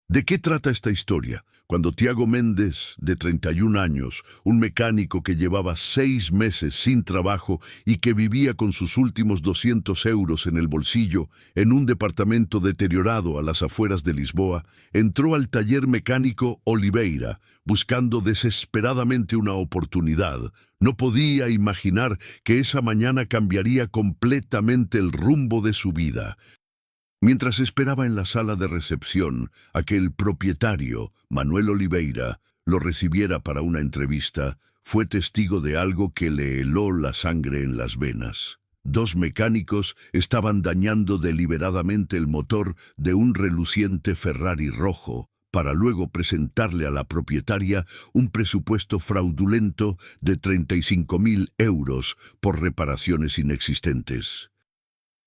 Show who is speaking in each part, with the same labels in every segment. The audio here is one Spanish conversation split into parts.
Speaker 1: ¿De qué trata esta historia? Cuando Tiago Méndez, de 31 años, un mecánico que llevaba 6 meses sin trabajo y que vivía con sus últimos 200 euros en el bolsillo, en un departamento deteriorado a las afueras de Lisboa, entró al taller mecánico Oliveira, buscando desesperadamente una oportunidad. No podía imaginar que esa mañana cambiaría completamente el rumbo de su vida. Mientras esperaba en la sala de recepción a que el propietario, Manuel Oliveira, lo recibiera para una entrevista, fue testigo de algo que le heló la sangre en las venas. 2 mecánicos estaban dañando deliberadamente el motor de un reluciente Ferrari rojo, para luego presentarle a la propietaria un presupuesto fraudulento de 35.000 euros por reparaciones inexistentes.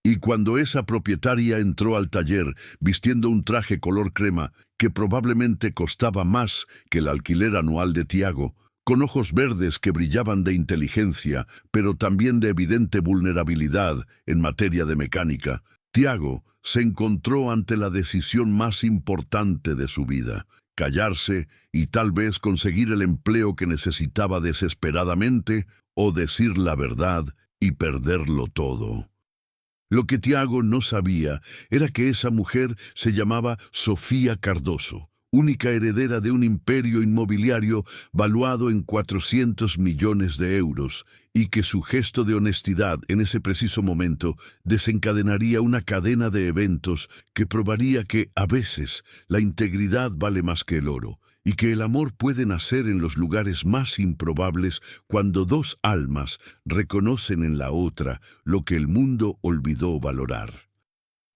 Speaker 1: Y cuando esa propietaria entró al taller vistiendo un traje color crema que probablemente costaba más que el alquiler anual de Tiago, con ojos verdes que brillaban de inteligencia, pero también de evidente vulnerabilidad en materia de mecánica, Tiago se encontró ante la decisión más importante de su vida: callarse y tal vez conseguir el empleo que necesitaba desesperadamente, o decir la verdad y perderlo todo. Lo que Tiago no sabía era que esa mujer se llamaba Sofía Cardoso, única heredera de un imperio inmobiliario valuado en 400 millones de euros, y que su gesto de honestidad en ese preciso momento desencadenaría una cadena de eventos que probaría que, a veces, la integridad vale más que el oro, y que el amor puede nacer en los lugares más improbables cuando 2 almas reconocen en la otra lo que el mundo olvidó valorar.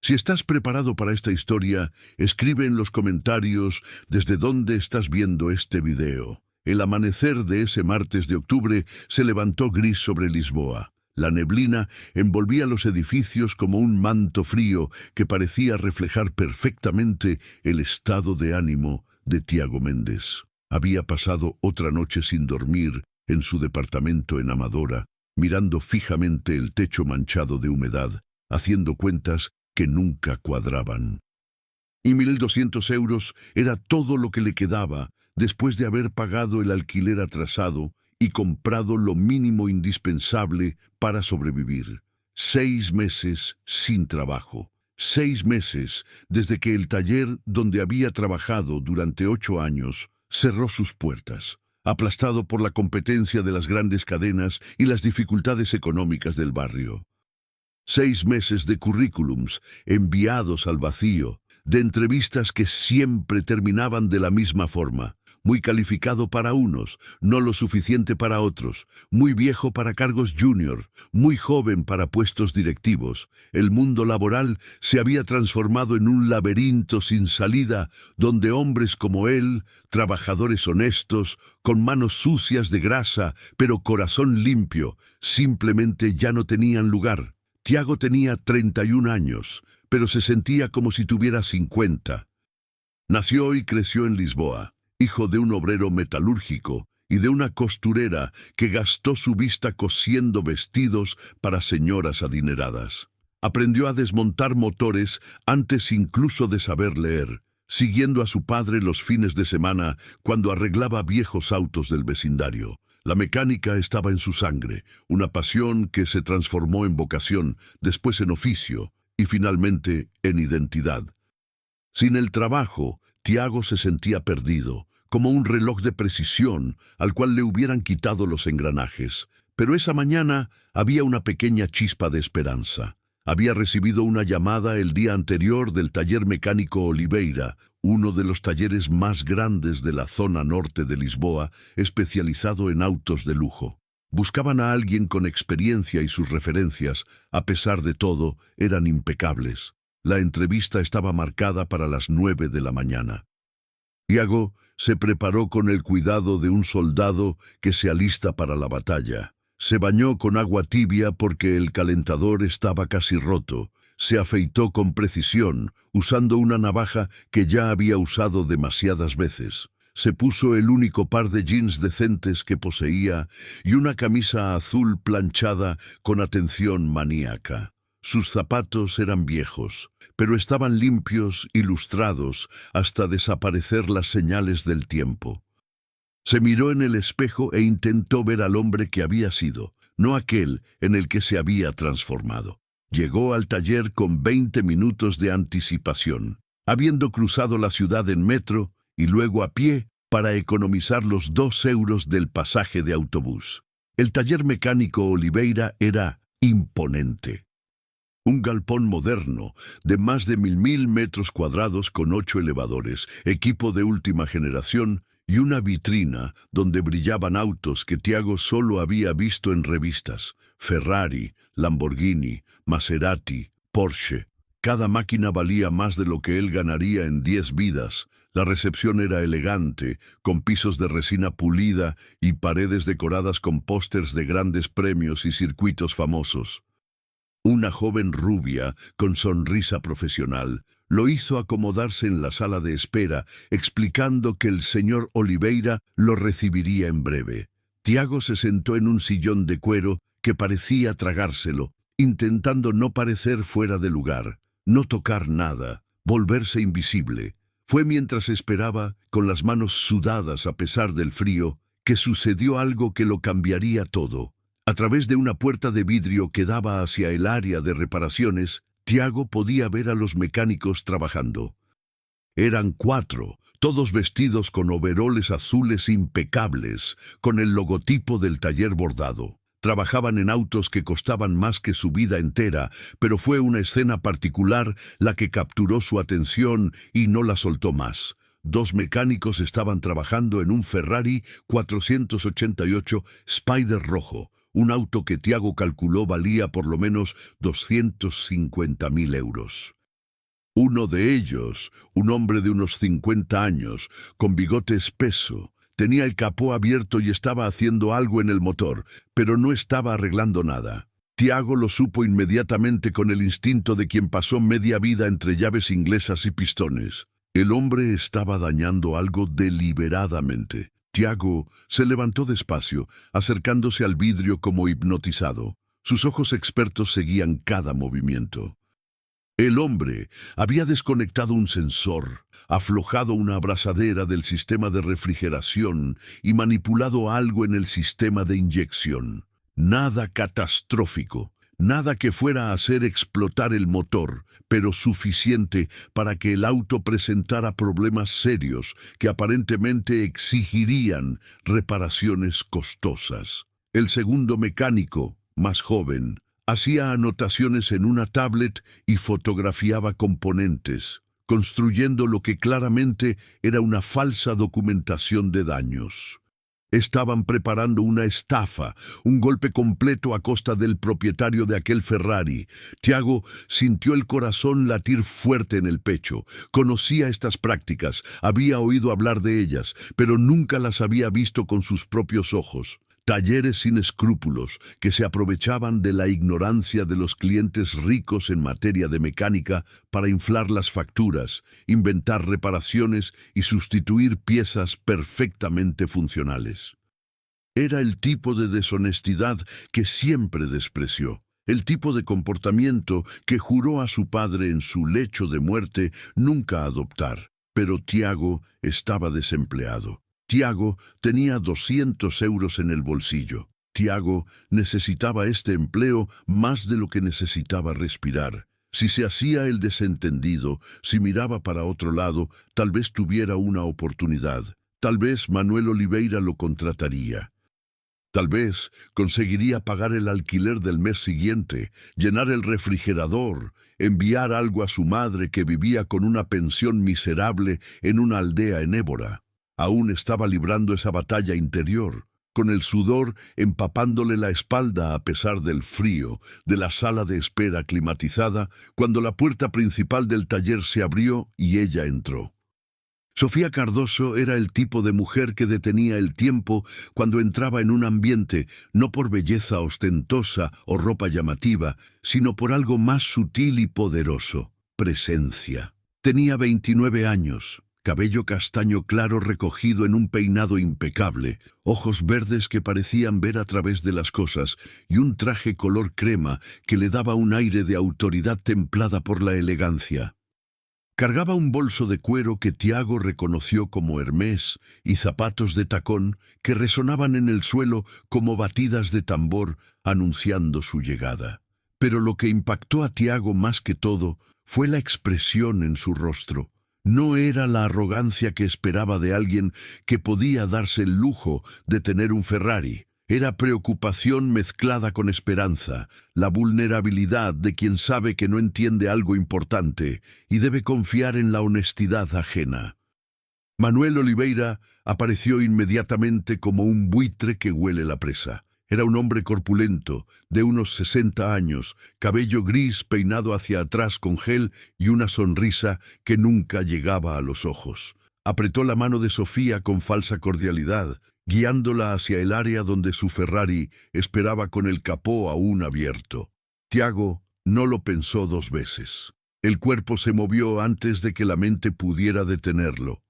Speaker 1: Si estás preparado para esta historia, escribe en los comentarios desde dónde estás viendo este video. El amanecer de ese martes de octubre se levantó gris sobre Lisboa. La neblina envolvía los edificios como un manto frío que parecía reflejar perfectamente el estado de ánimo de Tiago Méndez. Había pasado otra noche sin dormir en su departamento en Amadora, mirando fijamente el techo manchado de humedad, haciendo cuentas que nunca cuadraban. Y 1.200 euros era todo lo que le quedaba después de haber pagado el alquiler atrasado y comprado lo mínimo indispensable para sobrevivir. 6 meses sin trabajo. 6 meses desde que el taller donde había trabajado durante 8 años cerró sus puertas, aplastado por la competencia de las grandes cadenas y las dificultades económicas del barrio. 6 meses de currículums enviados al vacío, de entrevistas que siempre terminaban de la misma forma: muy calificado para unos, no lo suficiente para otros, muy viejo para cargos junior, muy joven para puestos directivos. El mundo laboral se había transformado en un laberinto sin salida, donde hombres como él, trabajadores honestos, con manos sucias de grasa, pero corazón limpio, simplemente ya no tenían lugar. Tiago tenía 31 años, pero se sentía como si tuviera 50. Nació y creció en Lisboa, hijo de un obrero metalúrgico y de una costurera que gastó su vista cosiendo vestidos para señoras adineradas. Aprendió a desmontar motores antes incluso de saber leer, siguiendo a su padre los fines de semana cuando arreglaba viejos autos del vecindario. La mecánica estaba en su sangre, una pasión que se transformó en vocación, después en oficio y finalmente en identidad. Sin el trabajo, Tiago se sentía perdido, como un reloj de precisión al cual le hubieran quitado los engranajes. Pero esa mañana había una pequeña chispa de esperanza. Había recibido una llamada el día anterior del taller mecánico Oliveira, uno de los talleres más grandes de la zona norte de Lisboa, especializado en autos de lujo. Buscaban a alguien con experiencia y sus referencias, a pesar de todo, eran impecables. La entrevista estaba marcada para las 9 de la mañana. Tiago se preparó con el cuidado de un soldado que se alista para la batalla. Se bañó con agua tibia porque el calentador estaba casi roto. Se afeitó con precisión, usando una navaja que ya había usado demasiadas veces. Se puso el único par de jeans decentes que poseía y una camisa azul planchada con atención maníaca. Sus zapatos eran viejos, pero estaban limpios y lustrados hasta desaparecer las señales del tiempo. Se miró en el espejo e intentó ver al hombre que había sido, no aquel en el que se había transformado. Llegó al taller con 20 minutos de anticipación, habiendo cruzado la ciudad en metro y luego a pie para economizar los 2 euros del pasaje de autobús. El taller mecánico Oliveira era imponente. Un galpón moderno de más de 1000 metros cuadrados con 8 elevadores, equipo de última generación y una vitrina donde brillaban autos que Tiago solo había visto en revistas: Ferrari, Lamborghini, Maserati, Porsche. Cada máquina valía más de lo que él ganaría en 10 vidas. La recepción era elegante, con pisos de resina pulida y paredes decoradas con pósters de grandes premios y circuitos famosos. Una joven rubia, con sonrisa profesional, lo hizo acomodarse en la sala de espera, explicando que el señor Oliveira lo recibiría en breve. Tiago se sentó en un sillón de cuero que parecía tragárselo, intentando no parecer fuera de lugar, no tocar nada, volverse invisible. Fue mientras esperaba, con las manos sudadas a pesar del frío, que sucedió algo que lo cambiaría todo. A través de una puerta de vidrio que daba hacia el área de reparaciones, Tiago podía ver a los mecánicos trabajando. Eran 4, todos vestidos con overoles azules impecables, con el logotipo del taller bordado. Trabajaban en autos que costaban más que su vida entera, pero fue una escena particular la que capturó su atención y no la soltó más. 2 mecánicos estaban trabajando en un Ferrari 488 Spider rojo, un auto que Tiago calculó valía por lo menos 250.000 euros. Uno de ellos, un hombre de unos 50 años, con bigote espeso, tenía el capó abierto y estaba haciendo algo en el motor, pero no estaba arreglando nada. Tiago lo supo inmediatamente con el instinto de quien pasó media vida entre llaves inglesas y pistones. El hombre estaba dañando algo deliberadamente. Tiago se levantó despacio, acercándose al vidrio como hipnotizado. Sus ojos expertos seguían cada movimiento. El hombre había desconectado un sensor, aflojado una abrazadera del sistema de refrigeración y manipulado algo en el sistema de inyección. Nada catastrófico, nada que fuera a hacer explotar el motor, pero suficiente para que el auto presentara problemas serios que aparentemente exigirían reparaciones costosas. El segundo mecánico, más joven, hacía anotaciones en una tablet y fotografiaba componentes, construyendo lo que claramente era una falsa documentación de daños. Estaban preparando una estafa, un golpe completo a costa del propietario de aquel Ferrari. Tiago sintió el corazón latir fuerte en el pecho. Conocía estas prácticas, había oído hablar de ellas, pero nunca las había visto con sus propios ojos. Talleres sin escrúpulos que se aprovechaban de la ignorancia de los clientes ricos en materia de mecánica para inflar las facturas, inventar reparaciones y sustituir piezas perfectamente funcionales. Era el tipo de deshonestidad que siempre despreció, el tipo de comportamiento que juró a su padre en su lecho de muerte nunca adoptar. Pero Tiago estaba desempleado. Tiago tenía 200 euros en el bolsillo. Tiago necesitaba este empleo más de lo que necesitaba respirar. Si se hacía el desentendido, si miraba para otro lado, tal vez tuviera una oportunidad. Tal vez Manuel Oliveira lo contrataría. Tal vez conseguiría pagar el alquiler del mes siguiente, llenar el refrigerador, enviar algo a su madre que vivía con una pensión miserable en una aldea en Évora. Aún estaba librando esa batalla interior, con el sudor empapándole la espalda a pesar del frío de la sala de espera climatizada, cuando la puerta principal del taller se abrió y ella entró. Sofía Cardoso era el tipo de mujer que detenía el tiempo cuando entraba en un ambiente, no por belleza ostentosa o ropa llamativa, sino por algo más sutil y poderoso: presencia. Tenía 29 años. cabello castaño claro recogido en un peinado impecable, ojos verdes que parecían ver a través de las cosas y un traje color crema que le daba un aire de autoridad templada por la elegancia. Cargaba un bolso de cuero que Tiago reconoció como Hermès y zapatos de tacón que resonaban en el suelo como batidas de tambor anunciando su llegada. Pero lo que impactó a Tiago más que todo fue la expresión en su rostro. No era la arrogancia que esperaba de alguien que podía darse el lujo de tener un Ferrari. Era preocupación mezclada con esperanza, la vulnerabilidad de quien sabe que no entiende algo importante y debe confiar en la honestidad ajena. Manuel Oliveira apareció inmediatamente como un buitre que huele la presa. Era un hombre corpulento, de unos 60 años, cabello gris peinado hacia atrás con gel y una sonrisa que nunca llegaba a los ojos. Apretó la mano de Sofía con falsa cordialidad, guiándola hacia el área donde su Ferrari esperaba con el capó aún abierto. Tiago no lo pensó dos veces. El cuerpo se movió antes de que la mente pudiera detenerlo.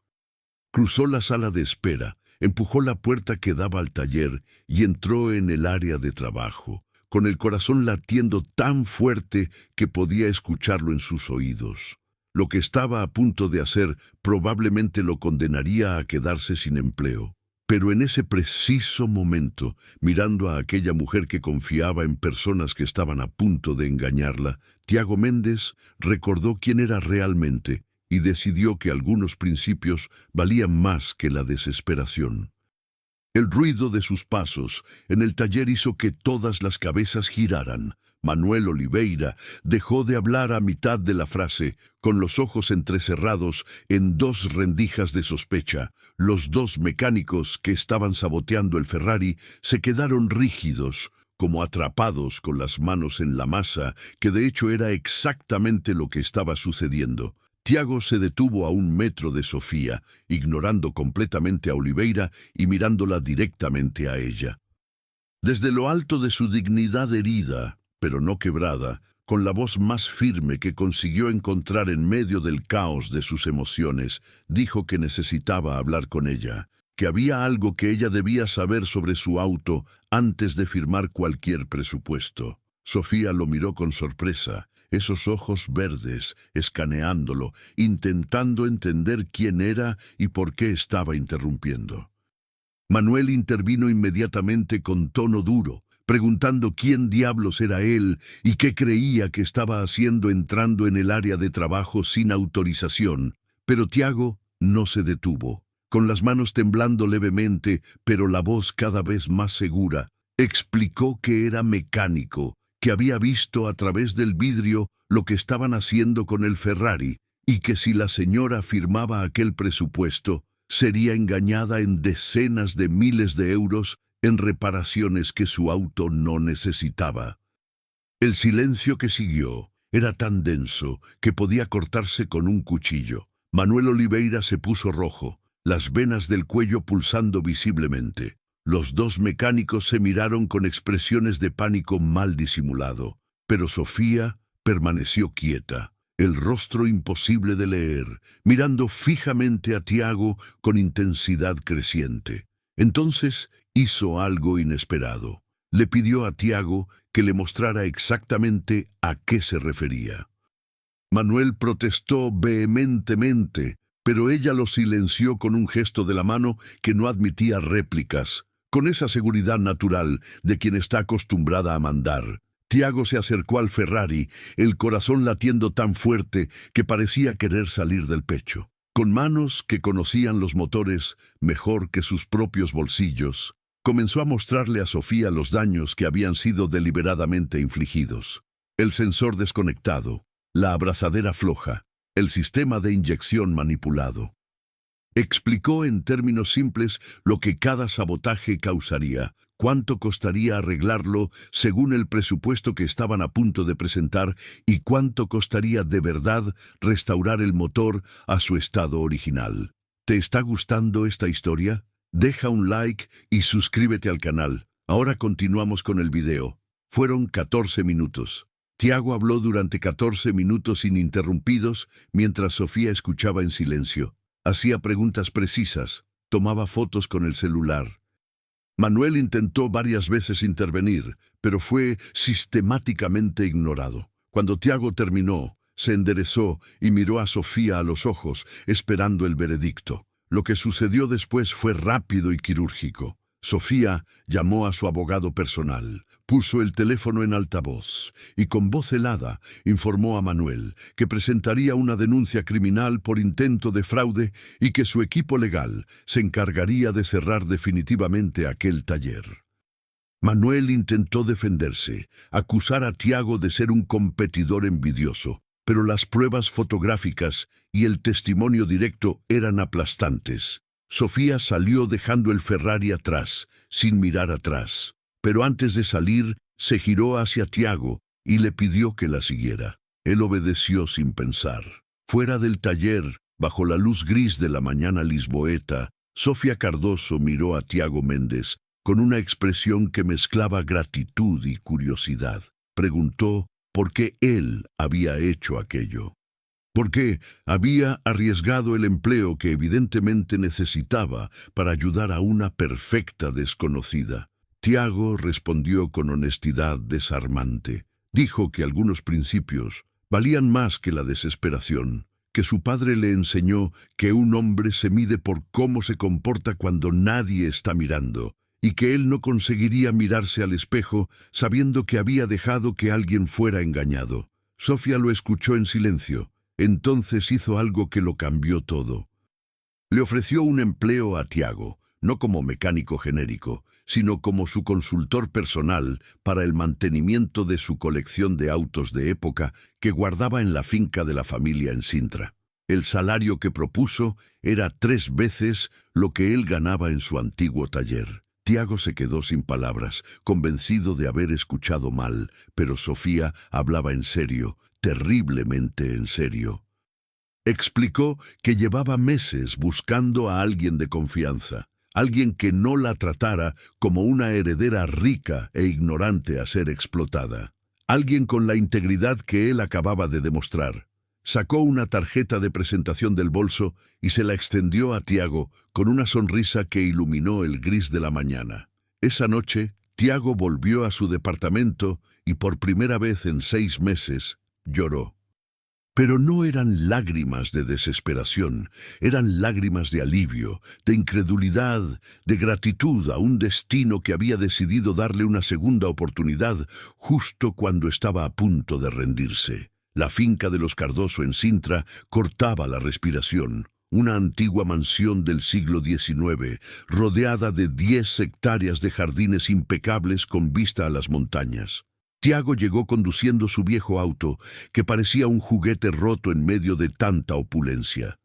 Speaker 1: Cruzó la sala de espera, empujó la puerta que daba al taller y entró en el área de trabajo, con el corazón latiendo tan fuerte que podía escucharlo en sus oídos. Lo que estaba a punto de hacer probablemente lo condenaría a quedarse sin empleo. Pero en ese preciso momento, mirando a aquella mujer que confiaba en personas que estaban a punto de engañarla, Tiago Méndez recordó quién era realmente y decidió que algunos principios valían más que la desesperación. El ruido de sus pasos en el taller hizo que todas las cabezas giraran. Manuel Oliveira dejó de hablar a mitad de la frase, con los ojos entrecerrados en dos rendijas de sospecha. Los dos mecánicos que estaban saboteando el Ferrari se quedaron rígidos, como atrapados con las manos en la masa, que de hecho era exactamente lo que estaba sucediendo. Tiago se detuvo a 1 metro de Sofía, ignorando completamente a Oliveira y mirándola directamente a ella. Desde lo alto de su dignidad herida, pero no quebrada, con la voz más firme que consiguió encontrar en medio del caos de sus emociones, dijo que necesitaba hablar con ella, que había algo que ella debía saber sobre su auto antes de firmar cualquier presupuesto. Sofía lo miró con sorpresa, esos ojos verdes, escaneándolo, intentando entender quién era y por qué estaba interrumpiendo. Manuel intervino inmediatamente con tono duro, preguntando quién diablos era él y qué creía que estaba haciendo entrando en el área de trabajo sin autorización. Pero Tiago no se detuvo. Con las manos temblando levemente, pero la voz cada vez más segura, explicó que era mecánico, que había visto a través del vidrio lo que estaban haciendo con el Ferrari y que si la señora firmaba aquel presupuesto, sería engañada en decenas de miles de euros en reparaciones que su auto no necesitaba. El silencio que siguió era tan denso que podía cortarse con un cuchillo. Manuel Oliveira se puso rojo, las venas del cuello pulsando visiblemente. Los dos mecánicos se miraron con expresiones de pánico mal disimulado, pero Sofía permaneció quieta, el rostro imposible de leer, mirando fijamente a Tiago con intensidad creciente. Entonces hizo algo inesperado. Le pidió a Tiago que le mostrara exactamente a qué se refería. Manuel protestó vehementemente, pero ella lo silenció con un gesto de la mano que no admitía réplicas. Con esa seguridad natural de quien está acostumbrada a mandar, Tiago se acercó al Ferrari, el corazón latiendo tan fuerte que parecía querer salir del pecho. Con manos que conocían los motores mejor que sus propios bolsillos, comenzó a mostrarle a Sofía los daños que habían sido deliberadamente infligidos. El sensor desconectado, la abrazadera floja, el sistema de inyección manipulado. Explicó en términos simples lo que cada sabotaje causaría, cuánto costaría arreglarlo según el presupuesto que estaban a punto de presentar y cuánto costaría de verdad restaurar el motor a su estado original. ¿Te está gustando esta historia? Deja un like y suscríbete al canal. Ahora continuamos con el video. Fueron 14 minutos. Tiago habló durante 14 minutos ininterrumpidos mientras Sofía escuchaba en silencio. Hacía preguntas precisas, tomaba fotos con el celular. Manuel intentó varias veces intervenir, pero fue sistemáticamente ignorado. Cuando Tiago terminó, se enderezó y miró a Sofía a los ojos, esperando el veredicto. Lo que sucedió después fue rápido y quirúrgico. Sofía llamó a su abogado personal, puso el teléfono en altavoz y con voz helada informó a Manuel que presentaría una denuncia criminal por intento de fraude y que su equipo legal se encargaría de cerrar definitivamente aquel taller. Manuel intentó defenderse, acusar a Tiago de ser un competidor envidioso, pero las pruebas fotográficas y el testimonio directo eran aplastantes. Sofía salió dejando el Ferrari atrás, sin mirar atrás. Pero antes de salir, se giró hacia Tiago y le pidió que la siguiera. Él obedeció sin pensar. Fuera del taller, bajo la luz gris de la mañana lisboeta, Sofía Cardoso miró a Tiago Méndez con una expresión que mezclaba gratitud y curiosidad. Preguntó por qué él había hecho aquello. Porque había arriesgado el empleo que evidentemente necesitaba para ayudar a una perfecta desconocida. Tiago respondió con honestidad desarmante. Dijo que algunos principios valían más que la desesperación, que su padre le enseñó que un hombre se mide por cómo se comporta cuando nadie está mirando, y que él no conseguiría mirarse al espejo sabiendo que había dejado que alguien fuera engañado. Sofía lo escuchó en silencio. Entonces hizo algo que lo cambió todo. Le ofreció un empleo a Tiago, no como mecánico genérico, sino como su consultor personal para el mantenimiento de su colección de autos de época que guardaba en la finca de la familia en Sintra. El salario que propuso era 3 veces lo que él ganaba en su antiguo taller. Tiago se quedó sin palabras, convencido de haber escuchado mal, pero Sofía hablaba en serio, terriblemente en serio. Explicó que llevaba meses buscando a alguien de confianza, alguien que no la tratara como una heredera rica e ignorante a ser explotada, alguien con la integridad que él acababa de demostrar. Sacó una tarjeta de presentación del bolso y se la extendió a Tiago con una sonrisa que iluminó el gris de la mañana. Esa noche, Tiago volvió a su departamento y por primera vez en 6 meses lloró. Pero no eran lágrimas de desesperación, eran lágrimas de alivio, de incredulidad, de gratitud a un destino que había decidido darle una segunda oportunidad justo cuando estaba a punto de rendirse. La finca de los Cardoso en Sintra cortaba la respiración. Una antigua mansión del siglo XIX, rodeada de 10 hectáreas de jardines impecables con vista a las montañas. Tiago llegó conduciendo su viejo auto, que parecía un juguete roto en medio de tanta opulencia.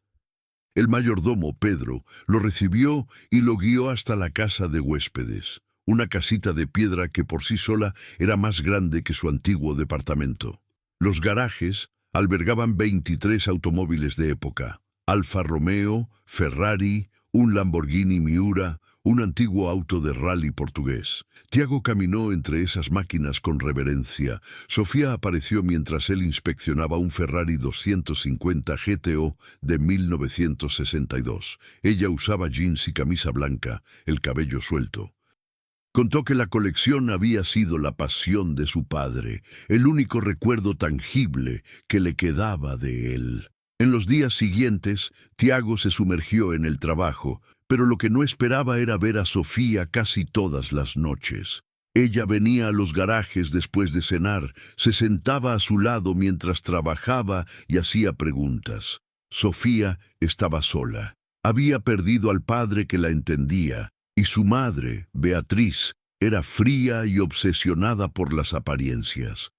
Speaker 1: El mayordomo, Pedro, lo recibió y lo guió hasta la casa de huéspedes, una casita de piedra que por sí sola era más grande que su antiguo departamento. Los garajes albergaban 23 automóviles de época: Alfa Romeo, Ferrari, un Lamborghini Miura, un antiguo auto de rally portugués. Tiago caminó entre esas máquinas con reverencia. Sofía apareció mientras él inspeccionaba un Ferrari 250 GTO de 1962. Ella usaba jeans y camisa blanca, el cabello suelto. Contó que la colección había sido la pasión de su padre, el único recuerdo tangible que le quedaba de él. En los días siguientes, Tiago se sumergió en el trabajo, pero lo que no esperaba era ver a Sofía casi todas las noches. Ella venía a los garajes después de cenar, se sentaba a su lado mientras trabajaba y hacía preguntas. Sofía estaba sola. Había perdido al padre que la entendía, y su madre, Beatriz, era fría y obsesionada por las apariencias.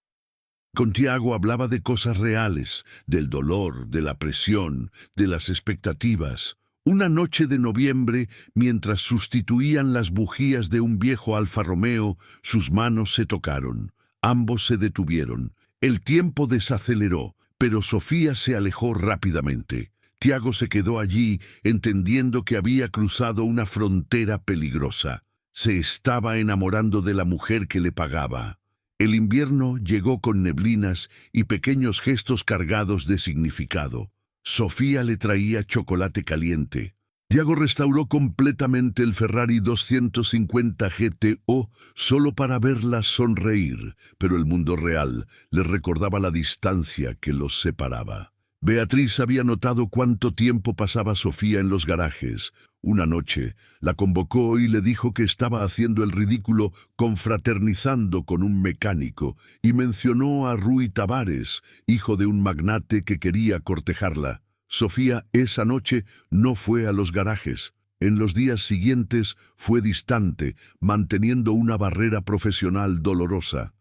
Speaker 1: Con Tiago hablaba de cosas reales, del dolor, de la presión, de las expectativas. Una noche de noviembre, mientras sustituían las bujías de un viejo Alfa Romeo, sus manos se tocaron. Ambos se detuvieron. El tiempo desaceleró, pero Sofía se alejó rápidamente. Tiago se quedó allí, entendiendo que había cruzado una frontera peligrosa. Se estaba enamorando de la mujer que le pagaba. El invierno llegó con neblinas y pequeños gestos cargados de significado. Sofía le traía chocolate caliente. Tiago restauró completamente el Ferrari 250 GTO solo para verla sonreír, pero el mundo real le recordaba la distancia que los separaba. Beatriz había notado cuánto tiempo pasaba Sofía en los garajes. Una noche la convocó y le dijo que estaba haciendo el ridículo confraternizando con un mecánico y mencionó a Rui Tavares, hijo de un magnate que quería cortejarla. Sofía esa noche no fue a los garajes. En los días siguientes fue distante, manteniendo una barrera profesional dolorosa.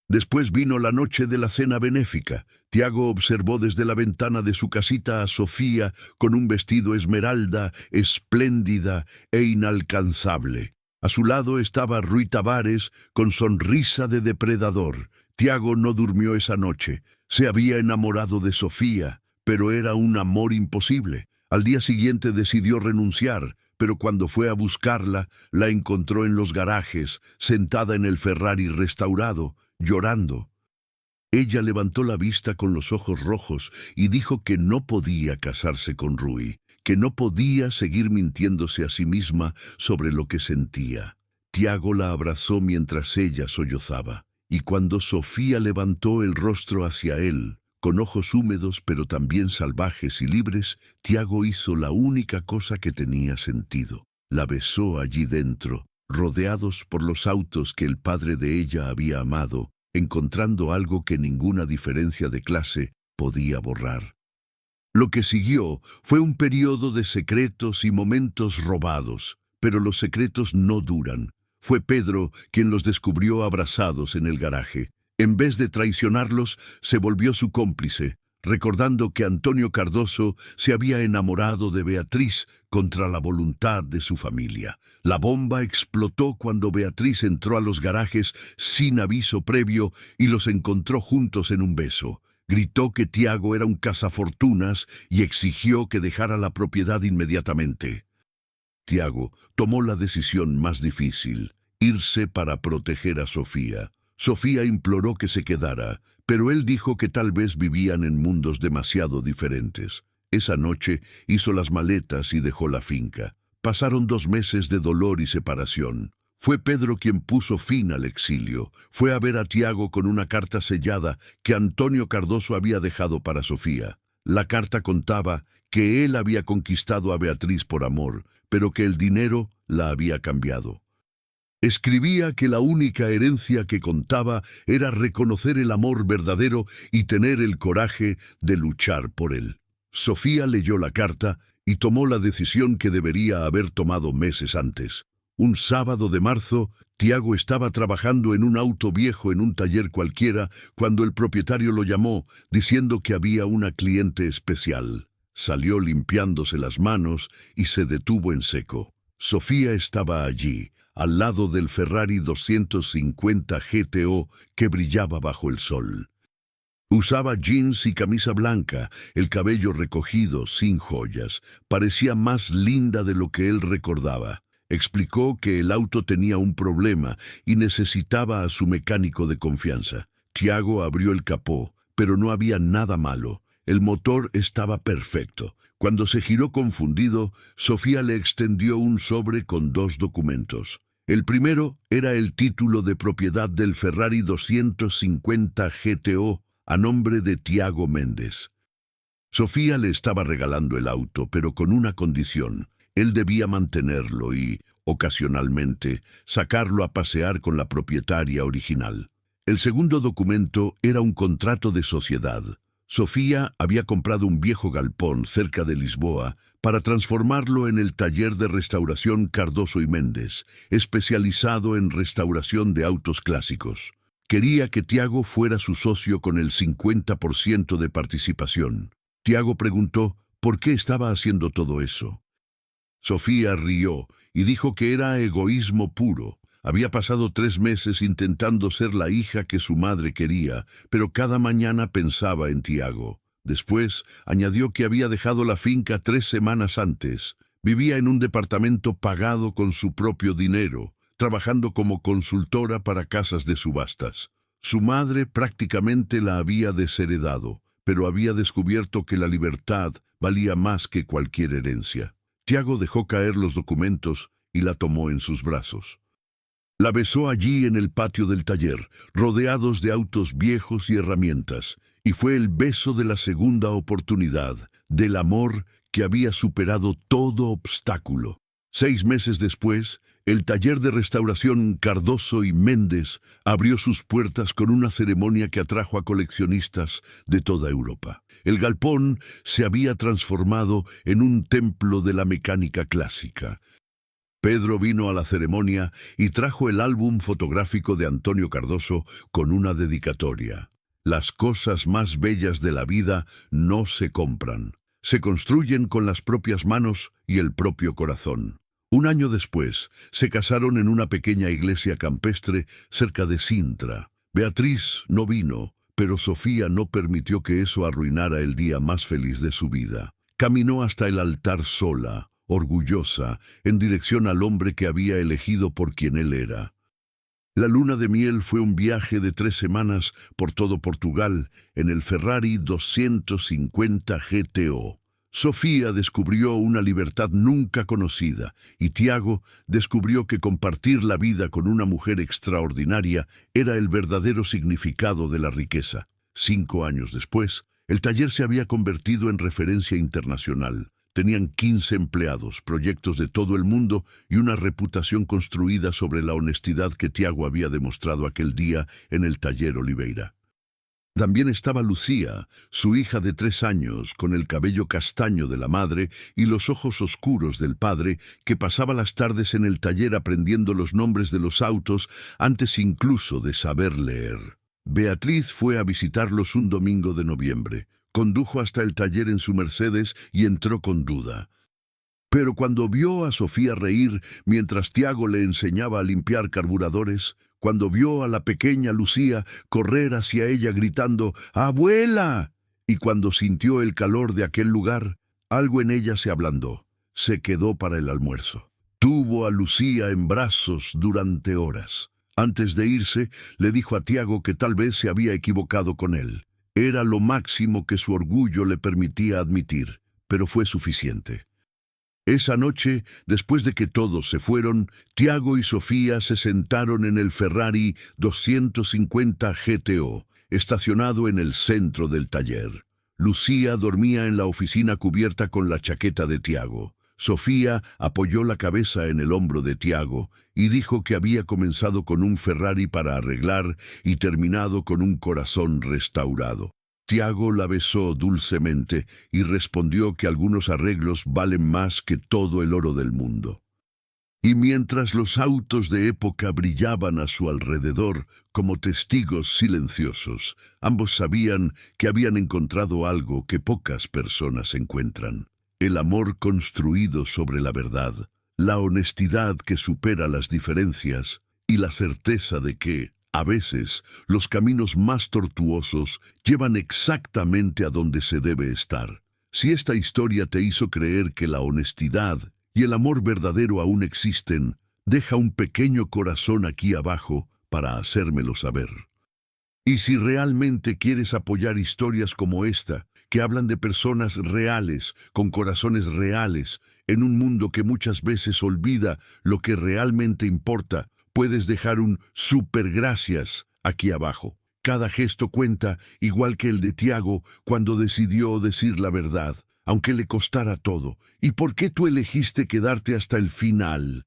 Speaker 1: Después vino la noche de la cena benéfica. Tiago observó desde la ventana de su casita a Sofía con un vestido esmeralda, espléndida e inalcanzable. A su lado estaba Rui Tavares con sonrisa de depredador. Tiago no durmió esa noche. Se había enamorado de Sofía, pero era un amor imposible. Al día siguiente decidió renunciar, pero cuando fue a buscarla, la encontró en los garajes, sentada en el Ferrari restaurado, llorando. Ella levantó la vista con los ojos rojos y dijo que no podía casarse con Rui, que no podía seguir mintiéndose a sí misma sobre lo que sentía. Tiago la abrazó mientras ella sollozaba, y cuando Sofía levantó el rostro hacia él, con ojos húmedos pero también salvajes y libres, Tiago hizo la única cosa que tenía sentido. La besó allí dentro, rodeados por los autos que el padre de ella había amado, encontrando algo que ninguna diferencia de clase podía borrar. Lo que siguió fue un periodo de secretos y momentos robados, pero los secretos no duran. Fue Pedro quien los descubrió abrazados en el garaje. En vez de traicionarlos, se volvió su cómplice, recordando que Antonio Cardoso se había enamorado de Beatriz contra la voluntad de su familia. La bomba explotó cuando Beatriz entró a los garajes sin aviso previo y los encontró juntos en un beso. Gritó que Tiago era un cazafortunas y exigió que dejara la propiedad inmediatamente. Tiago tomó la decisión más difícil, irse para proteger a Sofía. Sofía imploró que se quedara, pero él dijo que tal vez vivían en mundos demasiado diferentes. Esa noche hizo las maletas y dejó la finca. Pasaron 2 meses de dolor y separación. Fue Pedro quien puso fin al exilio. Fue a ver a Tiago con una carta sellada que Antonio Cardoso había dejado para Sofía. La carta contaba que él había conquistado a Beatriz por amor, pero que el dinero la había cambiado. Escribía que la única herencia que contaba era reconocer el amor verdadero y tener el coraje de luchar por él. Sofía leyó la carta y tomó la decisión que debería haber tomado meses antes. Un sábado de marzo, Tiago estaba trabajando en un auto viejo en un taller cualquiera cuando el propietario lo llamó, diciendo que había una cliente especial. Salió limpiándose las manos y se detuvo en seco. Sofía estaba allí, al lado del Ferrari 250 GTO que brillaba bajo el sol. Usaba jeans y camisa blanca, el cabello recogido, sin joyas. Parecía más linda de lo que él recordaba. Explicó que el auto tenía un problema y necesitaba a su mecánico de confianza. Tiago abrió el capó, pero no había nada malo. El motor estaba perfecto. Cuando se giró confundido, Sofía le extendió un sobre con 2 documentos. El primero era el título de propiedad del Ferrari 250 GTO a nombre de Tiago Méndez. Sofía le estaba regalando el auto, pero con una condición. Él debía mantenerlo y, ocasionalmente, sacarlo a pasear con la propietaria original. El segundo documento era un contrato de sociedad. Sofía había comprado un viejo galpón cerca de Lisboa para transformarlo en el taller de restauración Cardoso y Méndez, especializado en restauración de autos clásicos. Quería que Tiago fuera su socio con el 50% de participación. Tiago preguntó por qué estaba haciendo todo eso. Sofía rió y dijo que era egoísmo puro. Había pasado 3 meses intentando ser la hija que su madre quería, pero cada mañana pensaba en Tiago. Después añadió que había dejado la finca 3 semanas antes. Vivía en un departamento pagado con su propio dinero, trabajando como consultora para casas de subastas. Su madre prácticamente la había desheredado, pero había descubierto que la libertad valía más que cualquier herencia. Tiago dejó caer los documentos y la tomó en sus brazos. La besó allí en el patio del taller, rodeados de autos viejos y herramientas, y fue el beso de la segunda oportunidad, del amor que había superado todo obstáculo. 6 meses después, el taller de restauración Cardoso y Méndez abrió sus puertas con una ceremonia que atrajo a coleccionistas de toda Europa. El galpón se había transformado en un templo de la mecánica clásica. Pedro vino a la ceremonia y trajo el álbum fotográfico de Antonio Cardoso con una dedicatoria. Las cosas más bellas de la vida no se compran. Se construyen con las propias manos y el propio corazón. Un año después, se casaron en una pequeña iglesia campestre cerca de Sintra. Beatriz no vino, pero Sofía no permitió que eso arruinara el día más feliz de su vida. Caminó hasta el altar sola, orgullosa, en dirección al hombre que había elegido por quien él era. La luna de miel fue un viaje de 3 semanas por todo Portugal en el Ferrari 250 GTO. Sofía descubrió una libertad nunca conocida y Tiago descubrió que compartir la vida con una mujer extraordinaria era el verdadero significado de la riqueza. 5 años después, el taller se había convertido en referencia internacional. Tenían 15 empleados, proyectos de todo el mundo y una reputación construida sobre la honestidad que Tiago había demostrado aquel día en el taller Oliveira. También estaba Lucía, su hija de 3 años, con el cabello castaño de la madre y los ojos oscuros del padre, que pasaba las tardes en el taller aprendiendo los nombres de los autos antes incluso de saber leer. Beatriz fue a visitarlos un domingo de noviembre. Condujo hasta el taller en su Mercedes y entró con duda. Pero cuando vio a Sofía reír mientras Tiago le enseñaba a limpiar carburadores, cuando vio a la pequeña Lucía correr hacia ella gritando ¡Abuela! Y cuando sintió el calor de aquel lugar, algo en ella se ablandó. Se quedó para el almuerzo. Tuvo a Lucía en brazos durante horas. Antes de irse, le dijo a Tiago que tal vez se había equivocado con él. Era lo máximo que su orgullo le permitía admitir, pero fue suficiente. Esa noche, después de que todos se fueron, Tiago y Sofía se sentaron en el Ferrari 250 GTO, estacionado en el centro del taller. Lucía dormía en la oficina cubierta con la chaqueta de Tiago. Sofía apoyó la cabeza en el hombro de Tiago y dijo que había comenzado con un Ferrari para arreglar y terminado con un corazón restaurado. Tiago la besó dulcemente y respondió que algunos arreglos valen más que todo el oro del mundo. Y mientras los autos de época brillaban a su alrededor como testigos silenciosos, ambos sabían que habían encontrado algo que pocas personas encuentran: el amor construido sobre la verdad, la honestidad que supera las diferencias y la certeza de que, a veces, los caminos más tortuosos llevan exactamente a donde se debe estar. Si esta historia te hizo creer que la honestidad y el amor verdadero aún existen, deja un pequeño corazón aquí abajo para hacérmelo saber. Y si realmente quieres apoyar historias como esta, que hablan de personas reales, con corazones reales, en un mundo que muchas veces olvida lo que realmente importa, puedes dejar un súper gracias aquí abajo. Cada gesto cuenta, igual que el de Tiago cuando decidió decir la verdad, aunque le costara todo. ¿Y por qué tú elegiste quedarte hasta el final?